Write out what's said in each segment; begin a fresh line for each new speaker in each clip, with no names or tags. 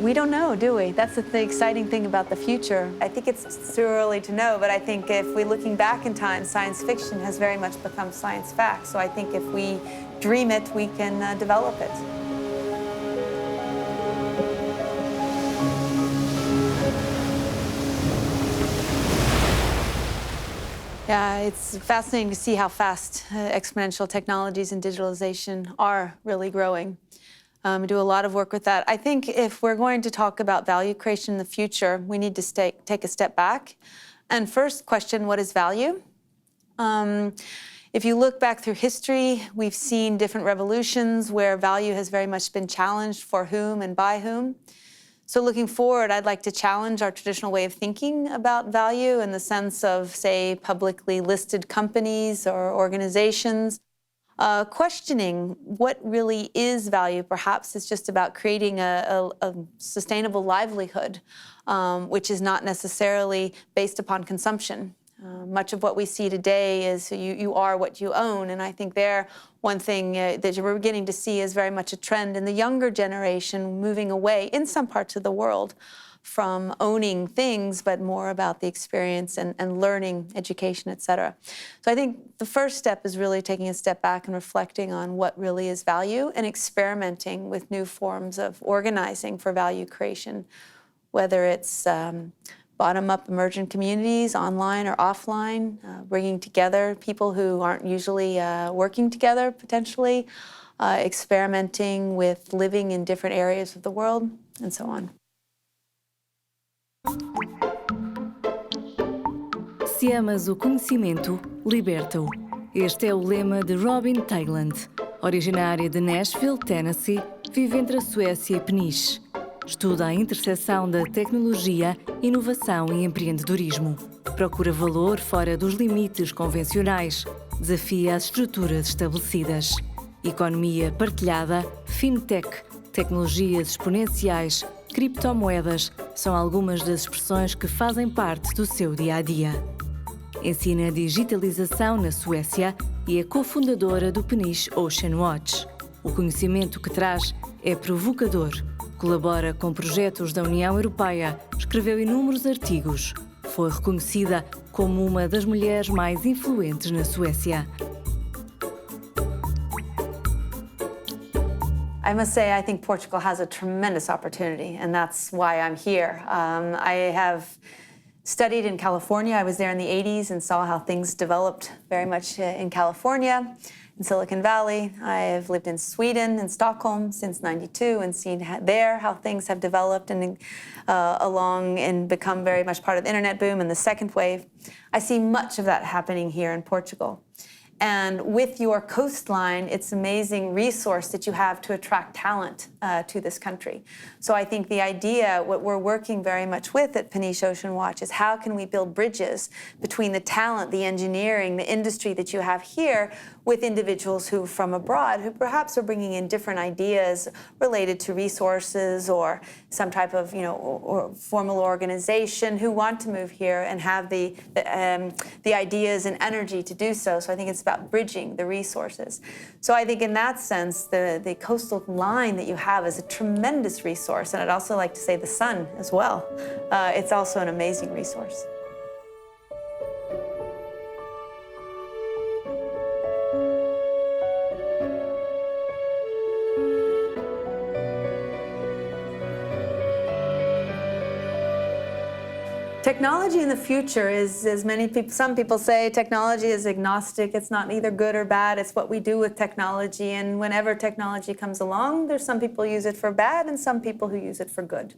We don't know, do we? That's the exciting thing about the future. I think it's too early to know, but I think if we're looking back in time, science fiction has very much become science fact. So I think if we dream it, we can develop it. Yeah, it's fascinating to see how fast exponential technologies and digitalization are really growing. We do a lot of work with that. I think if we're going to talk about value creation in the future, we need to take a step back and first question, what is value? If you look back through history, we've seen different revolutions where value has very much been challenged, for whom and by whom. So looking forward, I'd like to challenge our traditional way of thinking about value in the sense of, say, publicly listed companies or organizations. Questioning what really is value. Perhaps it's just about creating a sustainable livelihood, which is not necessarily based upon consumption. Much of what we see today is you are what you own, and I think one thing that we're beginning to see is very much a trend in the younger generation moving away, in some parts of the world, from owning things, but more about the experience and learning, education, et cetera. So I think the first step is really taking a step back and reflecting on what really is value and experimenting with new forms of organizing for value creation, whether it's bottom-up emergent communities, online or offline, bringing together people who aren't usually working together, potentially, experimenting with living in different areas of the world, and so on.
Se amas o conhecimento, liberta-o. Este é o lema de Robin Teigland. Originária de Nashville, Tennessee, vive entre a Suécia e Peniche. Estuda a interseção da tecnologia, inovação e empreendedorismo. Procura valor fora dos limites convencionais. Desafia as estruturas estabelecidas. Economia partilhada, fintech, tecnologias exponenciais, criptomoedas são algumas das expressões que fazem parte do seu dia-a-dia. Ensina digitalização na Suécia e é co-fundadora do Peniche Ocean Watch. O conhecimento que traz é provocador. Colabora com projetos da União Europeia, escreveu inúmeros artigos. Foi reconhecida como uma das mulheres mais influentes na Suécia.
I must say, I think Portugal has a tremendous opportunity, and that's why I'm here. I have studied in California. I was there in the 80s and saw how things developed very much in California, in Silicon Valley. I have lived in Sweden, in Stockholm, since '92, and seen there how things have developed and along and become very much part of the internet boom and the second wave. I see much of that happening here in Portugal. And with your coastline, it's an amazing resource that you have to attract talent to this country. So I think the idea, what we're working very much with at Peniche Ocean Watch is how can we build bridges between the talent, the engineering, the industry that you have here with individuals who from abroad who perhaps are bringing in different ideas related to resources or some type of, or formal organization who want to move here and have the ideas and energy to do so. So I think it's about bridging the resources. So I think in that sense, the coastal line that you have is a tremendous resource. And I'd also like to say the sun as well. It's also an amazing resource. Technology in the future is, as some people say, technology is agnostic. It's not either good or bad. It's what we do with technology. And whenever technology comes along, there's some people who use it for bad and some people who use it for good.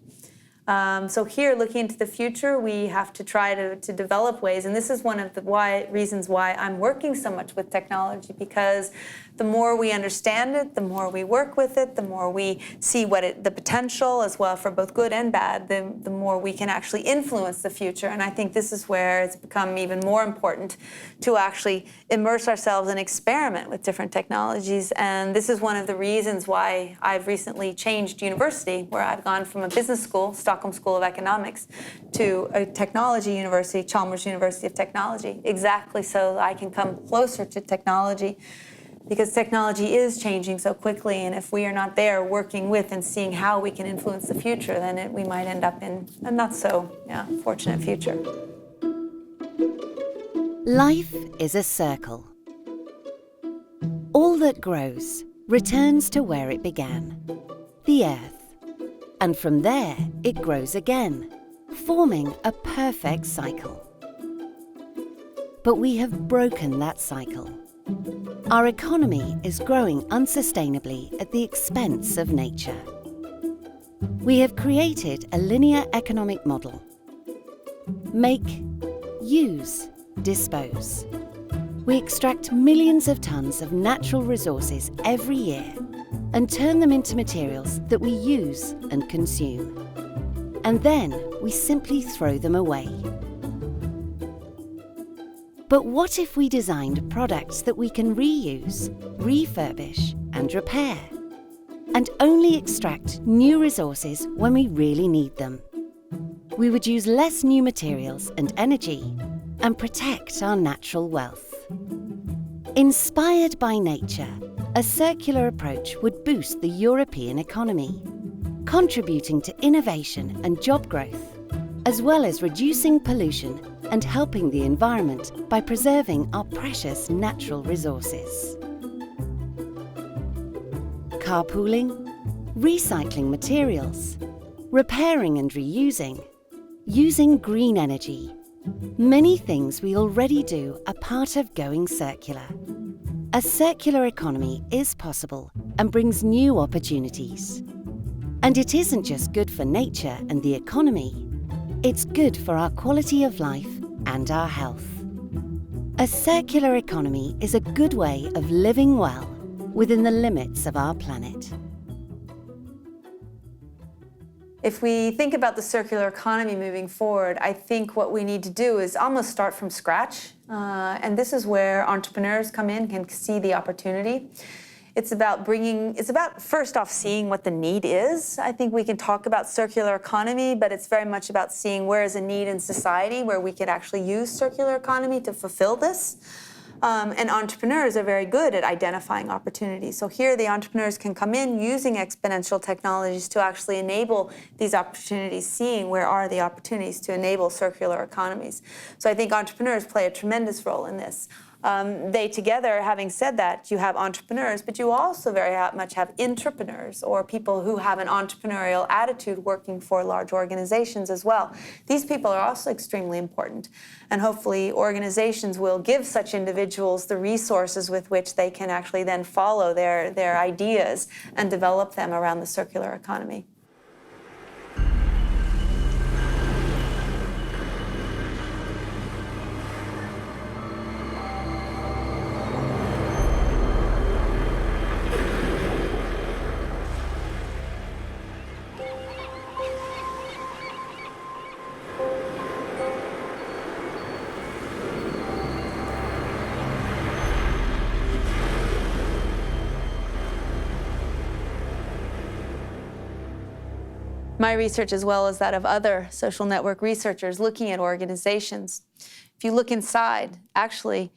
So here, looking into the future, we have to try to develop ways. And this is one of the reasons why I'm working so much with technology, because the more we understand it, the more we work with it, the more we see the potential as well for both good and bad, the more we can actually influence the future. And I think this is where it's become even more important to actually immerse ourselves and experiment with different technologies. And this is one of the reasons why I've recently changed university, where I've gone from a business school, Stockholm School of Economics, to a technology university, Chalmers University of Technology, exactly so I can come closer to technology, because technology is changing so quickly, and if we are not there working with and seeing how we can influence the future, then we might end up in a not so fortunate future.
Life is a circle. All that grows returns to where it began, the earth. And from there, it grows again, forming a perfect cycle. But we have broken that cycle. Our economy is growing unsustainably at the expense of nature. We have created a linear economic model. Make, use, dispose. We extract millions of tons of natural resources every year and turn them into materials that we use and consume. And then we simply throw them away. But what if we designed products that we can reuse, refurbish, and repair? And only extract new resources when we really need them. We would use less new materials and energy and protect our natural wealth. Inspired by nature, a circular approach would boost the European economy, contributing to innovation and job growth, as well as reducing pollution and helping the environment by preserving our precious natural resources. Carpooling, recycling materials, repairing and reusing, using green energy. Many things we already do are part of going circular. A circular economy is possible and brings new opportunities. And it isn't just good for nature and the economy, it's good for our quality of life and our health. A circular economy is a good way of living well within the limits of our planet.
If we think about the circular economy moving forward, I think what we need to do is almost start from scratch. And this is where entrepreneurs come in, can see the opportunity. It's about first off seeing what the need is. I think we can talk about circular economy, but it's very much about seeing where is a need in society where we could actually use circular economy to fulfill this. And entrepreneurs are very good at identifying opportunities. So here the entrepreneurs can come in using exponential technologies to actually enable these opportunities, seeing where are the opportunities to enable circular economies. So I think entrepreneurs play a tremendous role in this. They together, having said that, you have entrepreneurs, but you also very much have intrapreneurs, or people who have an entrepreneurial attitude working for large organizations as well. These people are also extremely important. And hopefully organizations will give such individuals the resources with which they can actually then follow their ideas and develop them around the circular economy. My research, as well as that of other social network researchers looking at organizations, if you look inside, actually,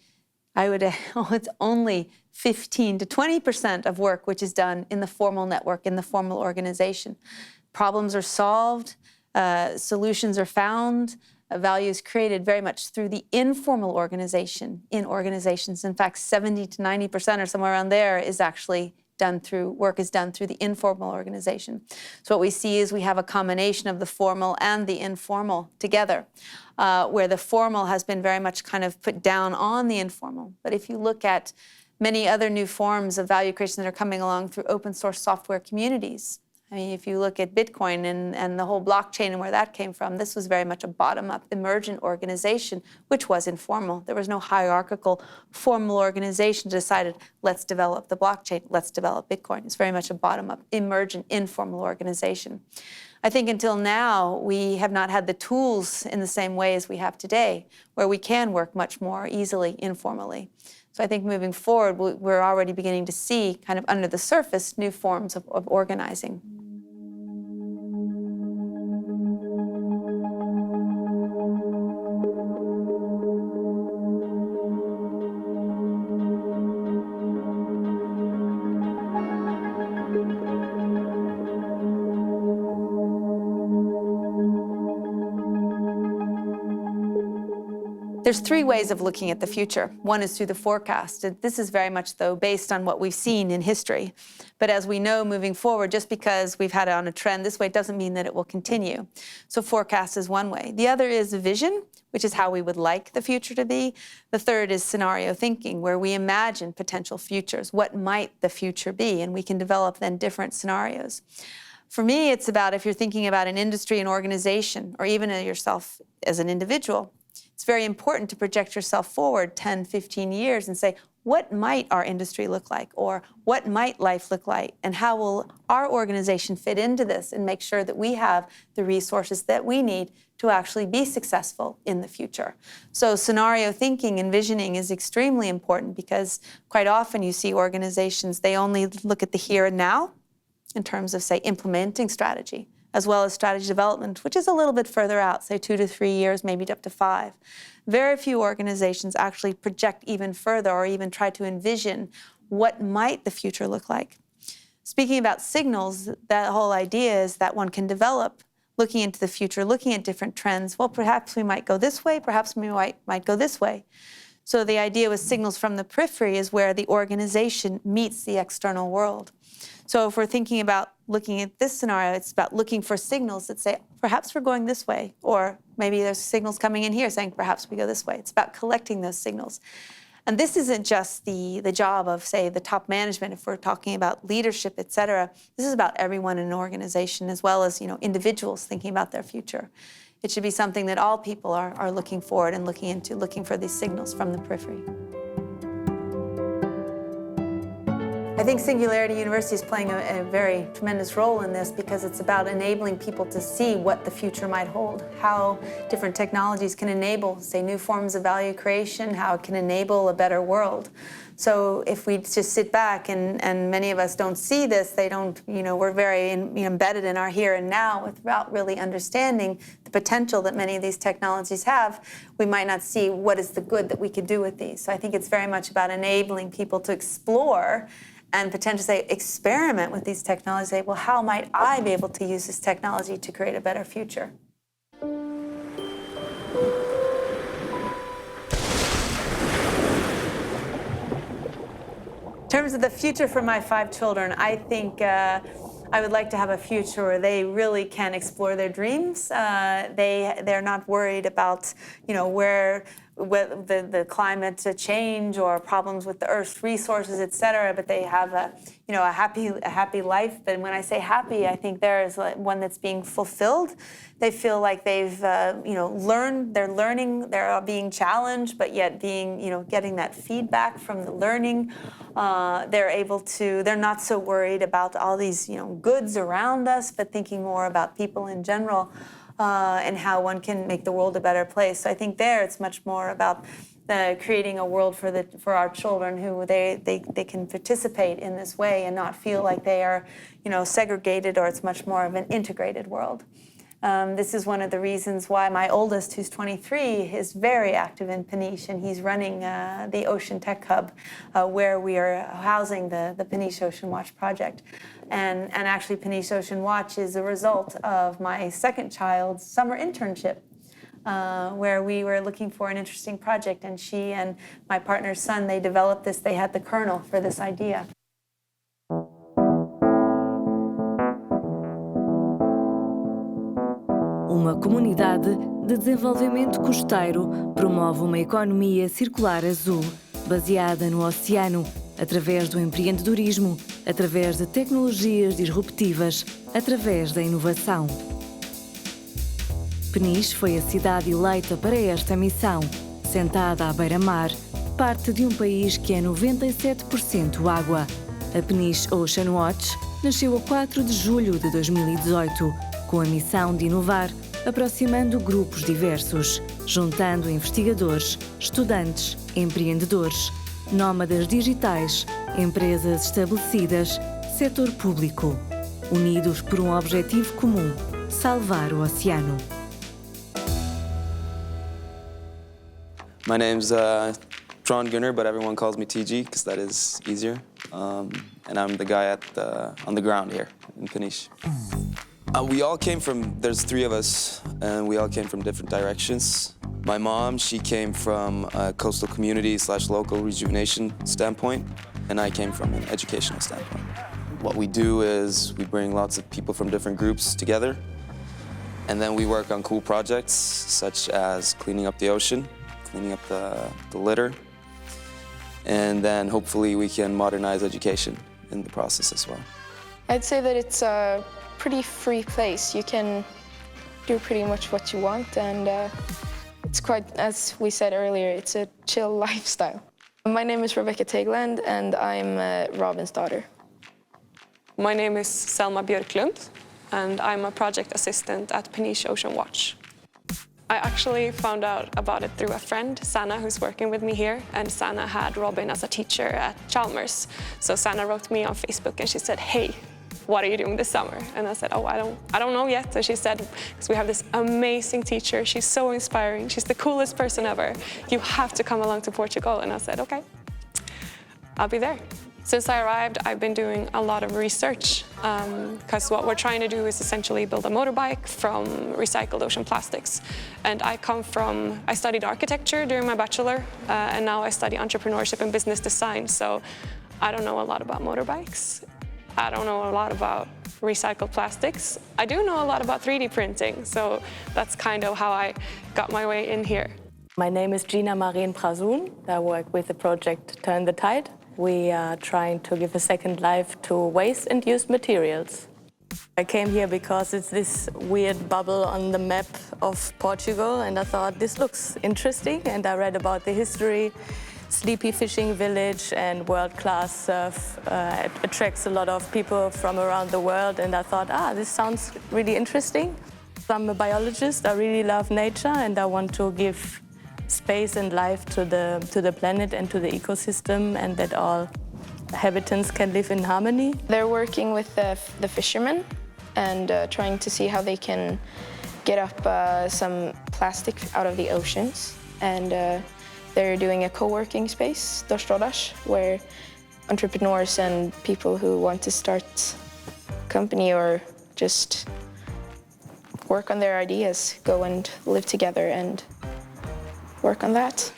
it's only 15 to 20% of work which is done in the formal network, in the formal organization. Problems are solved, solutions are found, value is created very much through the informal organization in organizations. In fact, 70 to 90% or somewhere around there is actually work is done through the informal organization. So what we see is we have a combination of the formal and the informal together, where the formal has been very much kind of put down on the informal. But if you look at many other new forms of value creation that are coming along through open source software communities, I mean, if you look at Bitcoin and the whole blockchain and where that came from, this was very much a bottom-up emergent organization, which was informal. There was no hierarchical formal organization that decided, let's develop the blockchain, let's develop Bitcoin. It's very much a bottom-up emergent informal organization. I think until now, we have not had the tools in the same way as we have today, where we can work much more easily informally. So I think moving forward, we're already beginning to see, kind of under the surface, new forms of organizing. There's three ways of looking at the future. One is through the forecast. This is very much, though, based on what we've seen in history. But as we know, moving forward, just because we've had it on a trend this way doesn't mean that it will continue. So forecast is one way. The other is vision, which is how we would like the future to be. The third is scenario thinking, where we imagine potential futures. What might the future be? And we can develop then different scenarios. For me, it's about if you're thinking about an industry, an organization, or even yourself as an individual, it's very important to project yourself forward 10, 15 years and say, what might our industry look like? Or what might life look like? And how will our organization fit into this and make sure that we have the resources that we need to actually be successful in the future? So scenario thinking and visioning is extremely important because quite often you see organizations, they only look at the here and now in terms of, say, implementing strategy, as well as strategy development, which is a little bit further out, say 2 to 3 years, maybe up to 5. Very few organizations actually project even further or even try to envision what might the future look like. Speaking about signals, that whole idea is that one can develop looking into the future, looking at different trends. Well, perhaps we might go this way, perhaps we might go this way. So the idea with signals from the periphery is where the organization meets the external world. So if we're thinking about looking at this scenario, it's about looking for signals that say, perhaps we're going this way, or maybe there's signals coming in here saying, perhaps we go this way. It's about collecting those signals. And this isn't just the job of, say, the top management, if we're talking about leadership, et cetera. This is about everyone in an organization, as well as, individuals thinking about their future. It should be something that all people are looking forward and looking into, looking for these signals from the periphery. I think Singularity University is playing a very tremendous role in this because it's about enabling people to see what the future might hold, how different technologies can enable, say, new forms of value creation, how it can enable a better world. So if we just sit back and many of us don't see this, they don't, we're very embedded in our here and now without really understanding the potential that many of these technologies have, we might not see what is the good that we could do with these. So I think it's very much about enabling people to explore and potentially, say, experiment with these technologies, say, well, how might I be able to use this technology to create a better future? In terms of the future for my 5 children, I think I would like to have a future where they really can explore their dreams. They're not worried about, where the climate change or problems with the Earth's resources, et cetera, but they have a happy life. But when I say happy, I think there is one that's being fulfilled. They feel like they've, learned, they're learning, they're being challenged, but yet being, getting that feedback from the learning. They're not so worried about all these, goods around us, but thinking more about people in general. And how one can make the world a better place. So I think it's much more about creating a world for our children who they can participate in this way and not feel like they are, segregated, or it's much more of an integrated world. This is one of the reasons why my oldest, who's 23, is very active in Peniche, and he's running the Ocean Tech Hub, where we are housing the Peniche Ocean Watch project. And actually, Peniche Ocean Watch is a result of my second child's summer internship, where we were looking for an interesting project, and she and my partner's son, they developed this, they had the kernel for this idea.
Uma comunidade de desenvolvimento costeiro promove uma economia circular azul, baseada no oceano, através do empreendedorismo, através de tecnologias disruptivas, através da inovação. Peniche foi a cidade eleita para esta missão, sentada à beira-mar, parte de um país que é 97% água. A Peniche Ocean Watch nasceu a 4 de julho de 2018, com a missão de inovar, aproximando grupos diversos, juntando investigadores, estudantes, empreendedores, nómadas digitais, empresas estabelecidas, setor público, unidos por um objetivo comum: salvar o oceano.
My name's Tron Gunnar, but everyone calls me TG because that is easier. And I'm the guy on the ground here in Peniche. We all came from, there's 3 of us, and we all came from different directions. My mom, she came from a coastal community / local rejuvenation standpoint, and I came from an educational standpoint. What we do is we bring lots of people from different groups together, and then we work on cool projects such as cleaning up the ocean, cleaning up the litter, and then hopefully we can modernize education in the process as well.
I'd say that it's a pretty free place. You can do pretty much what you want, and it's quite, as we said earlier, it's a chill lifestyle. My name is Rebecca Teigland, and I'm Robin's daughter.
My name is Selma Björklund, and I'm a project assistant at Peniche Ocean Watch. I actually found out about it through a friend, Sanna, who's working with me here, and Sanna had Robin as a teacher at Chalmers. So Sanna wrote me on Facebook and she said, "Hey, what are you doing this summer?" And I said, "Oh, I don't know yet." So she said, "Because we have this amazing teacher. She's so inspiring. She's the coolest person ever. You have to come along to Portugal." And I said, "Okay, I'll be there." Since I arrived, I've been doing a lot of research because what we're trying to do is essentially build a motorbike from recycled ocean plastics. And I studied architecture during my bachelor, and now I study entrepreneurship and business design. So I don't know a lot about motorbikes. I don't know a lot about recycled plastics. I do know a lot about 3D printing, so that's kind of how I got my way in here.
My name is Gina Marien Prazoon. I work with the project Turn the Tide. We are trying to give a second life to waste and used materials. I came here because it's this weird bubble on the map of Portugal, and I thought this looks interesting, and I read about the history. Sleepy fishing village and world-class surf attracts a lot of people from around the world, and I thought, this sounds really interesting. I'm a biologist, I really love nature, and I want to give space and life to the planet and to the ecosystem, and that all inhabitants can live in harmony.
They're working with the fishermen and trying to see how they can get up some plastic out of the oceans. And they're doing a co-working space, Dostoras, where entrepreneurs and people who want to start a company or just work on their ideas go and live together and work on that.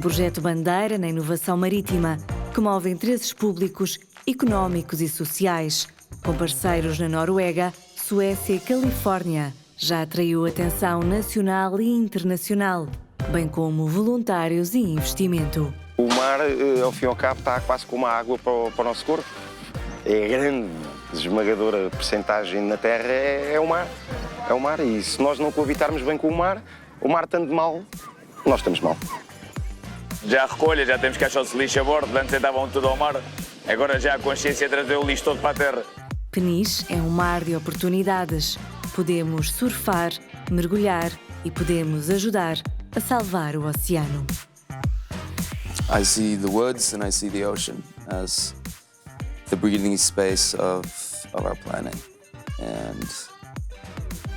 Projeto bandeira na inovação marítima que move interesses públicos, económicos e sociais. Com parceiros na Noruega, Suécia e Califórnia, já atraiu atenção nacional e internacional, bem como voluntários e investimento.
O mar, ao fim e ao cabo, está quase como a água para o nosso corpo. É grande, esmagadora percentagem na Terra é o mar. É o mar, e se nós não coabitarmos bem com o mar estando mal, nós estamos mal.
Já a recolha, já temos caixotes de lixo a bordo, antes entravam tudo ao mar, agora já a consciência de trazer o lixo todo para a terra.
Peniche é um mar de oportunidades. Podemos surfar, mergulhar e podemos ajudar a salvar o oceano.
I see the woods and I see the ocean as the breathing space of our planet. And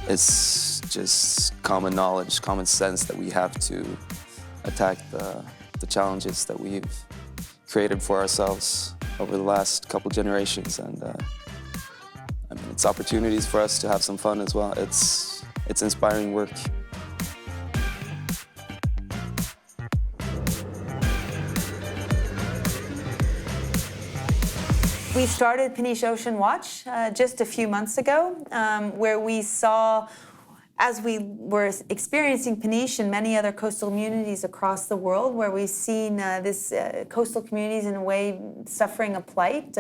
it's just common knowledge, common sense that we have to attack the challenges that we've created for ourselves over the last couple generations. And I mean, it's opportunities for us to have some fun as well. It's inspiring work.
We started Peniche Ocean Watch just a few months ago, where we saw, as we were experiencing Peniche and many other coastal communities across the world, where we've seen this coastal communities in a way suffering a plight,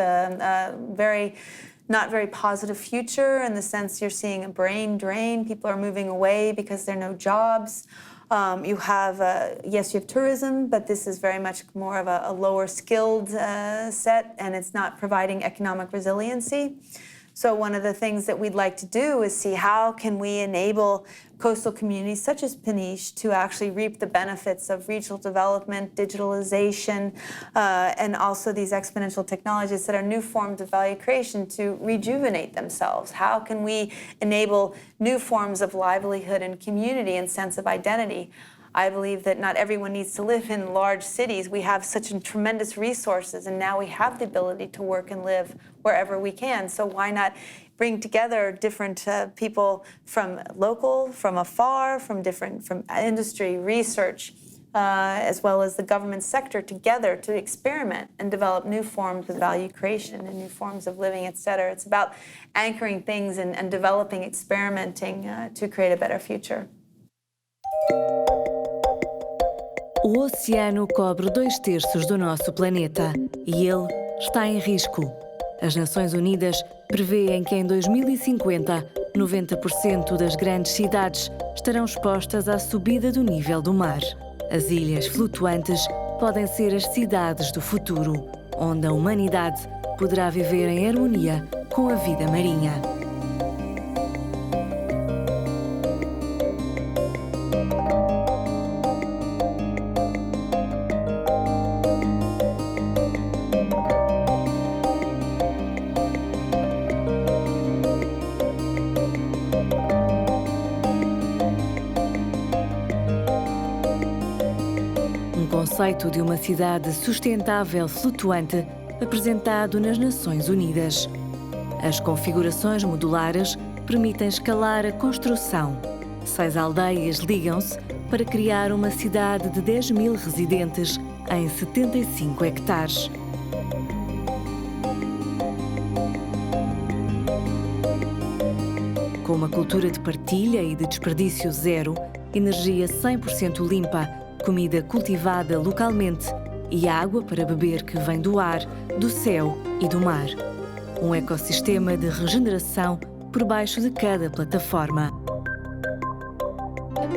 not very positive future, in the sense you're seeing a brain drain. People are moving away because there are no jobs. You have tourism, but this is very much more of a lower skilled set, and it's not providing economic resiliency. So one of the things that we'd like to do is see how can we enable coastal communities such as Peniche to actually reap the benefits of regional development, digitalization, and also these exponential technologies that are new forms of value creation to rejuvenate themselves. How can we enable new forms of livelihood and community and sense of identity? I believe that not everyone needs to live in large cities. We have such tremendous resources, and now we have the ability to work and live wherever we can. So why not bring together different people from local, from afar, from industry, research, as well as the government sector together to experiment and develop new forms of value creation and new forms of living, et cetera. It's about anchoring things and developing, experimenting to create a better future.
O oceano cobre 2/3 do nosso planeta e ele está em risco. As Nações Unidas prevêem que em 2050, 90% das grandes cidades estarão expostas à subida do nível do mar. As ilhas flutuantes podem ser as cidades do futuro, onde a humanidade poderá viver em harmonia com a vida marinha. Conceito de uma cidade sustentável flutuante apresentado nas Nações Unidas. As configurações modulares permitem escalar a construção. 6 aldeias ligam-se para criar uma cidade de 10.000 residentes em 75 hectares. Com uma cultura de partilha e de desperdício zero, energia 100% limpa, comida cultivada localmente e água para beber que vem do ar, do céu e do mar. Um ecossistema de regeneração por baixo de cada plataforma.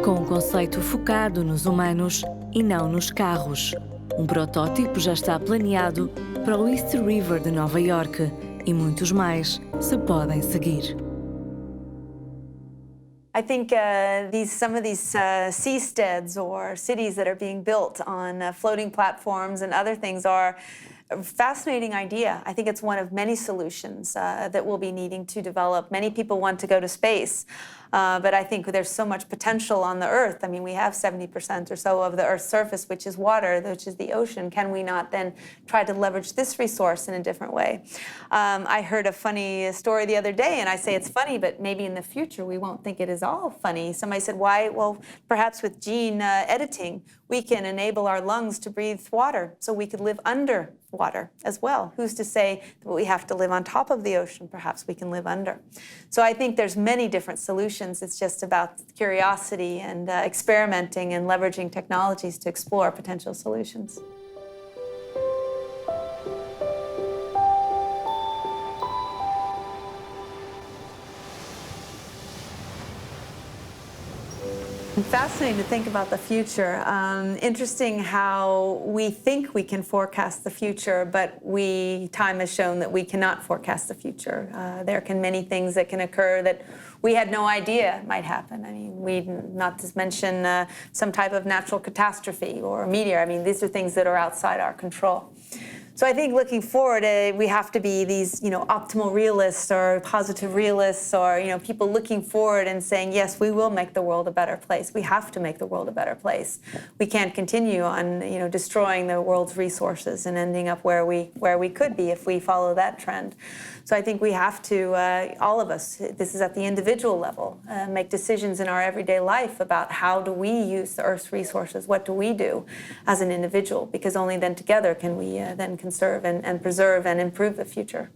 Com um conceito focado nos humanos e não nos carros. Um protótipo já está planeado para o East River de Nova York e muitos mais se podem seguir.
I think some of these seasteads or cities that are being built on floating platforms and other things are a fascinating idea. I think it's one of many solutions that we'll be needing to develop. Many people want to go to space, but I think there's so much potential on the Earth. I mean, we have 70% or so of the Earth's surface, which is water, which is the ocean. Can we not then try to leverage this resource in a different way? I heard a funny story the other day, and I say it's funny, but maybe in the future we won't think it is all funny. Somebody said, why? Well, perhaps with gene editing, we can enable our lungs to breathe water so we could live under water as well. Who's to say that we have to live on top of the ocean? Perhaps we can live under. So I think there's many different solutions. It's just about curiosity and experimenting and leveraging technologies to explore potential solutions. Fascinating to think about the future. Interesting how we think we can forecast the future, but time has shown that we cannot forecast the future. There can many things that can occur that we had no idea might happen. I mean, not to mention some type of natural catastrophe or a meteor. I mean, these are things that are outside our control. So I think looking forward, we have to be these, optimal realists or positive realists or, people looking forward and saying, yes, we will make the world a better place. We have to make the world a better place. We can't continue on, destroying the world's resources and ending up where we could be if we follow that trend. So I think we have to, all of us, this is at the individual level, make decisions in our everyday life about how do we use the Earth's resources, what do we do as an individual, because only then together can we then conserve and preserve and improve the future.